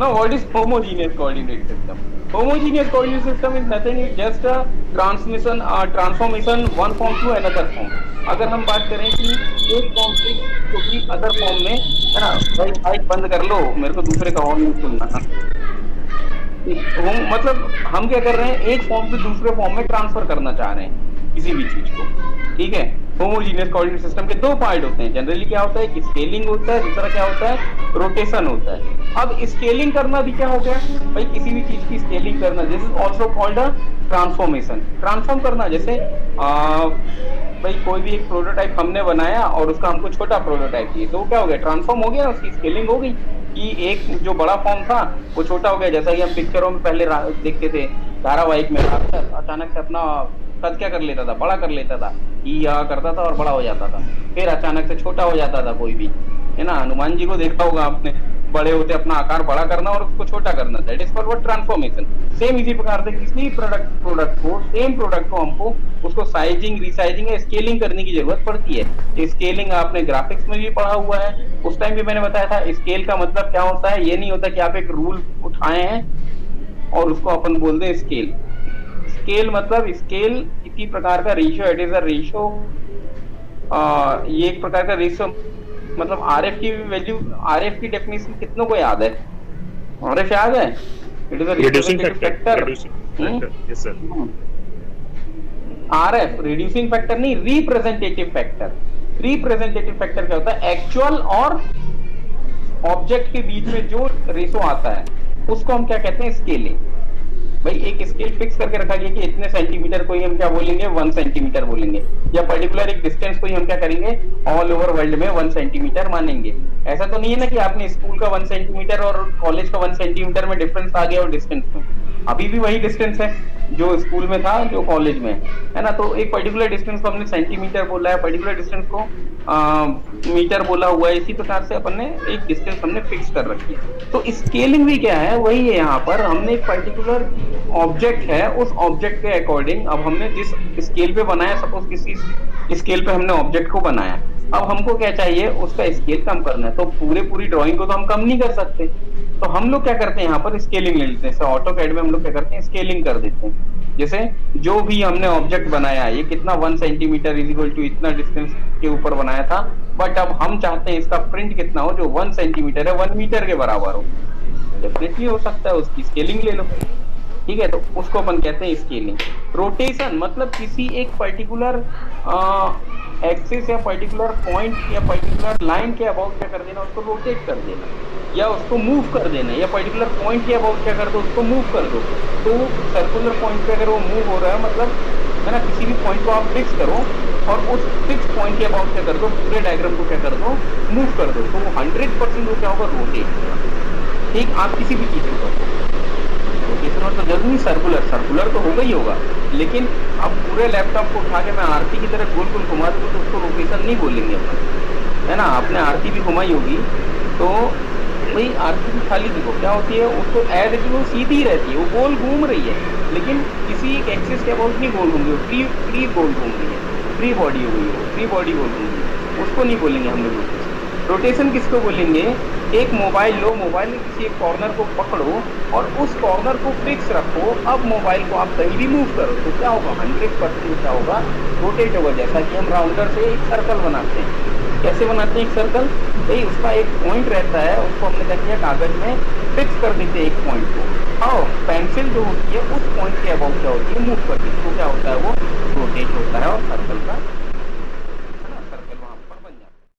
Now, what is homogeneous coordinate system? Homogeneous coordinate system is nothing, it's just a transformation one form to another form. अगर हम बात करें कि एक form से किसी अदर फॉर्म में, है ना भाई, माइक बंद कर लो, मेरे को दूसरे का हॉर्न नहीं सुनना। मतलब हम क्या कर रहे हैं, एक फॉर्म से दूसरे फॉर्म में ट्रांसफर करना चाह रहे हैं किसी भी चीज को, ठीक है। होमोजीनियस कोऑर्डिनेट सिस्टम के दो पार्ट होते हैं जनरली, क्या होता है कि स्केलिंग होता है, दूसरा क्या होता है, रोटेशन होता है। अब स्केलिंग करना भी क्या हो गया भाई, किसी भी चीज की स्केलिंग करना, this is also called a transformation. Transform करना, जैसे भाई कोई भी एक प्रोटोटाइप हमने बनाया और उसका हमको छोटा प्रोटोटाइप चाहिए, तो क्या हो गया, ट्रांसफॉर्म हो गया, उसकी स्केलिंग हो गई कि एक जो बड़ा फॉर्म था वो छोटा हो गया। जैसा कि हम पिक्चरों में पहले देखते थे, धारावाहिक में अचानक से अपना कद क्या कर लेता था, बड़ा कर लेता था, या करता था और बड़ा हो जाता था, फिर अचानक से छोटा हो जाता था कोई भी, है ना। हनुमान जी को देखा होगा आपने, बड़े होते अपना आकार बड़ा करना और उसको छोटा करना, that is called transformation. Same इसी प्रकार से किसी सेम प्रोडक्ट को हमको उसको साइजिंग, रिसाइजिंग या स्केलिंग करने की जरूरत पड़ती है। स्केलिंग आपने ग्राफिक्स में भी पढ़ा हुआ है, उस टाइम भी मैंने बताया था। स्केल का मतलब क्या होता है, ये नहीं होता कि आप एक रूल उठाए हैं और उसको अपन बोल दें स्केल। स्केल मतलब स्केल किसी प्रकार का ratio, it is a ratio, ये एक प्रकार का रेशियो, मतलब आरएफ की वैल्यू, आरएफ की डेफिनेशन कितनों को याद है, आरएफ याद है, it is a representative factor. Yes sir. RF reducing factor नहीं, रिप्रेजेंटेटिव फैक्टर। रिप्रेजेंटेटिव फैक्टर क्या होता है, एक्चुअल और ऑब्जेक्ट के बीच में जो रेशो आता है उसको हम क्या कहते हैं, स्केलिंग। भाई एक स्केल फिक्स करके रखा गया कि इतने सेंटीमीटर को ही हम क्या बोलेंगे, 1 सेंटीमीटर बोलेंगे, या पर्टिकुलर एक डिस्टेंस को ही हम क्या करेंगे, ऑल ओवर वर्ल्ड में 1 सेंटीमीटर मानेंगे। ऐसा तो नहीं है ना कि आपने स्कूल का 1 सेंटीमीटर और कॉलेज का 1 सेंटीमीटर में डिफरेंस आ गया, और डिस्टेंस में अभी भी वही डिस्टेंस है जो स्कूल में था, जो कॉलेज में है ना। तो एक पर्टिकुलर डिस्टेंस को हमने सेंटीमीटर बोला है, पर्टिकुलर डिस्टेंस को मीटर बोला हुआ है। इसी प्रकार से अपन ने एक डिस्टेंस हमने फिक्स कर रखी है। तो स्केलिंग भी क्या है, वही है। यहाँ पर हमने एक पर्टिकुलर ऑब्जेक्ट है, उस ऑब्जेक्ट के अकॉर्डिंग अब हमने जिस स्केल पे बनाया, सपोज किसी स्केल पे हमने ऑब्जेक्ट को बनाया, अब हमको क्या चाहिए, उसका स्केल कम करना है। तो पूरी ड्राइंग को तो हम कम नहीं कर सकते, तो हम लोग क्या करते हैं, यहाँ पर स्केलिंग ले लेते हैं। ऑटोकैड में हम लोग क्या करते हैं, स्केलिंग कर देते हैं। जैसे जो भी हमने ऑब्जेक्ट बनाया, ये कितना 1 सेंटीमीटर इज इक्वल टू इतना डिस्टेंस के ऊपर बनाया था, बट अब हम चाहते हैं इसका प्रिंट कितना हो, जो 1 सेंटीमीटर है 1 मीटर के बराबर हो। डेफिनेटली हो सकता है, उसकी स्केलिंग ले लो, ठीक है। तो उसको अपन कहते हैं स्केलिंग। रोटेशन मतलब किसी एक पर्टिकुलर एक्सिस या पर्टिकुलर पॉइंट या पर्टिकुलर लाइन के अबाउट क्या कर देना, उसको रोटेट कर देना, या उसको मूव कर देना, या पर्टिकुलर पॉइंट के अबाउट क्या कर दो, उसको मूव कर दो। तो सर्कुलर पॉइंट पे अगर वो मूव हो रहा है, मतलब है ना, किसी भी पॉइंट को आप फिक्स करो और उस फिक्स पॉइंट के अबाउट क्या कर दो, पूरे डायग्राम को क्या कर दो, मूव कर दो, तो वो 100% वो क्या होगा, रोटेट होगा। ठीक, आप किसी भी चीज को रोटेशन और तो जरूरी सर्कुलर तो होगा ही होगा, लेकिन अब पूरे लैपटॉप को उठा के मैं आरती की तरह गोल गोल घुमा दूँ तो उसको रोटेशन नहीं बोलेंगे अपन, है ना। आपने आरती भी घुमाई होगी, तो भाई आरती की खाली देखो क्या होती है, उसको ऐड की वो सीधी रहती है, वो गोल घूम रही है, लेकिन किसी एक एक्सिस के अबाउट नहीं गोल घूम रही, फ्री गोल घूम रही है, फ्री बॉडी हो गई, फ्री बॉडी गोल घूम रही है, उसको नहीं बोलेंगे हम लोग। रोटेशन किसको बोलेंगे, एक मोबाइल लो, मोबाइल में किसी एक कॉर्नर को पकड़ो और उस कॉर्नर को फिक्स रखो, अब मोबाइल को आप कहीं भी मूव करो तो क्या होगा, 100% क्या होगा, रोटेट होगा। जैसा कि हम राउंडर से एक सर्कल बनाते हैं, कैसे बनाते हैं एक सर्कल, भाई उसका एक पॉइंट रहता है, उसको हमने क्या किया, कागज में फिक्स कर देते हैं एक पॉइंट को, और पेंसिल जो होती है उस पॉइंट के अबाउट क्या होती है, मूव करती है, तो क्या होता है, वो रोटेट होता है और सर्कल का